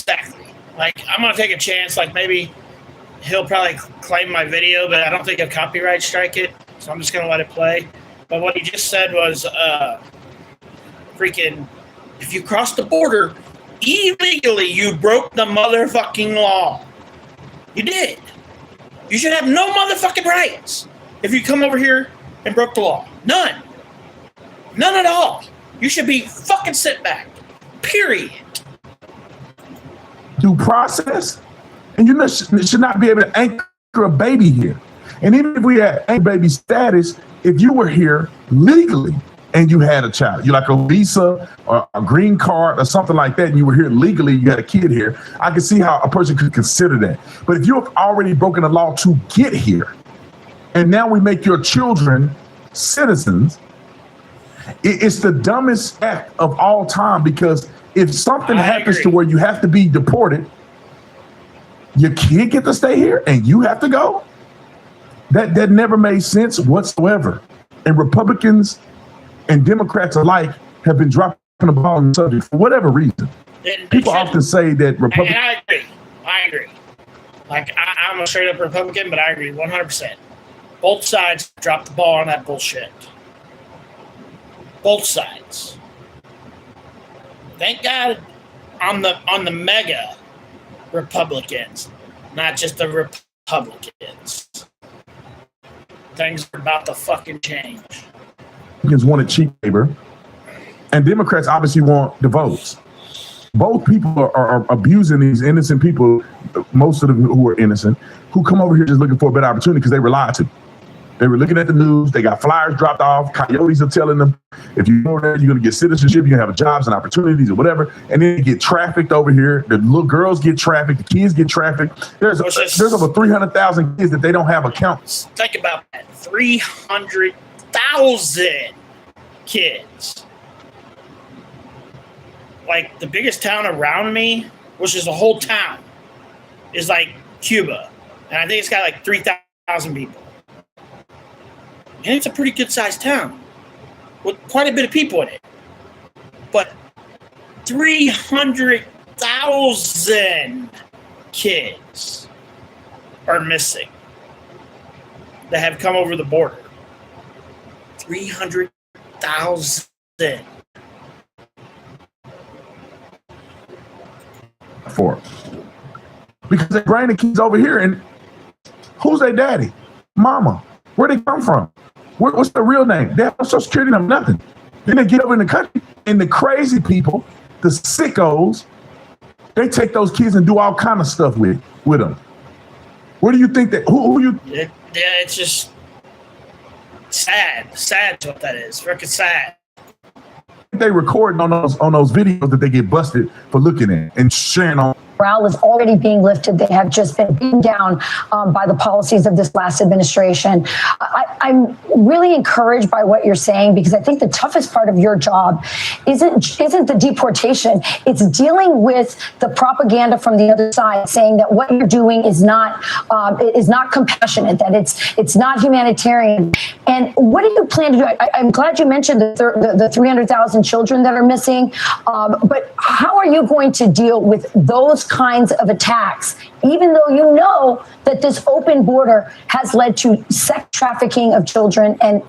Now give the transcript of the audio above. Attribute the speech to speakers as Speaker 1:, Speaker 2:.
Speaker 1: exactly. Like, I'm going to take a chance. Like, maybe he'll probably claim my video, but I don't think he'll copyright strike it. So I'm just going to let it play. But what he just said was, freaking, if you cross the border illegally, you broke the motherfucking law. You did. You should have no motherfucking rights if you come over here and broke the law. None. None at all. You should be fucking sit back. Period.
Speaker 2: Due process, and you should not be able to anchor a baby here. And even if we had anchor baby status, if you were here legally and you had a child, you like a visa or a green card or something like that, and you were here legally, you had a kid here, I can see how a person could consider that. But if you have already broken the law to get here, and now we make your children citizens, it's the dumbest act of all time, because if something happens to where you have to be deported, your kid get to stay here and you have to go? That never made sense whatsoever. And Republicans and Democrats alike have been dropping the ball on the subject for whatever reason. People often say that Republicans...
Speaker 1: I agree. Like, I'm a straight up Republican, but I agree 100%. Both sides dropped the ball on that bullshit. Both sides. Thank God on the mega Republicans, not just the Republicans. Things are about to fucking change.
Speaker 2: Republicans wanted cheap labor, and Democrats obviously want the votes. Both people are abusing these innocent people, most of them who are innocent, who come over here just looking for a better opportunity because they were lied to. They were looking at the news. They got flyers dropped off. Coyotes are telling them, if you go there, you're going to get citizenship. You're going to have jobs and opportunities or whatever. And then they get trafficked over here. The little girls get trafficked. The kids get trafficked. There's over 300,000 kids that they don't have accounts.
Speaker 1: Think about that. 300,000 kids. Like, the biggest town around me, which is a whole town, is like Cuba. And I think it's got like 3,000 people. And it's a pretty good-sized town with quite a bit of people in it. But 300,000 kids are missing that have come over the border. 300,000.
Speaker 2: Because they bring the kids over here, and who's their daddy? Mama. Where they come from? What's the real name? They have no social security number, nothing. Then they get over in the country, and the crazy people, the sickos, they take those kids and do all kind of stuff with them. Where do you think that? Who you?
Speaker 1: Yeah, it's just sad. Sad is what that is. Freaking sad.
Speaker 2: They recording on those videos that they get busted for looking at and sharing on.
Speaker 3: Morale is already being lifted. They have just been beaten down by the policies of this last administration. I'm really encouraged by what you're saying, because I think the toughest part of your job isn't the deportation. It's dealing with the propaganda from the other side, saying that what you're doing is not compassionate, that it's not humanitarian. And what do you plan to do? I'm glad you mentioned the 300,000 children that are missing, but how are you going to deal with those kinds of attacks, even though you know that this open border has led to sex trafficking of children and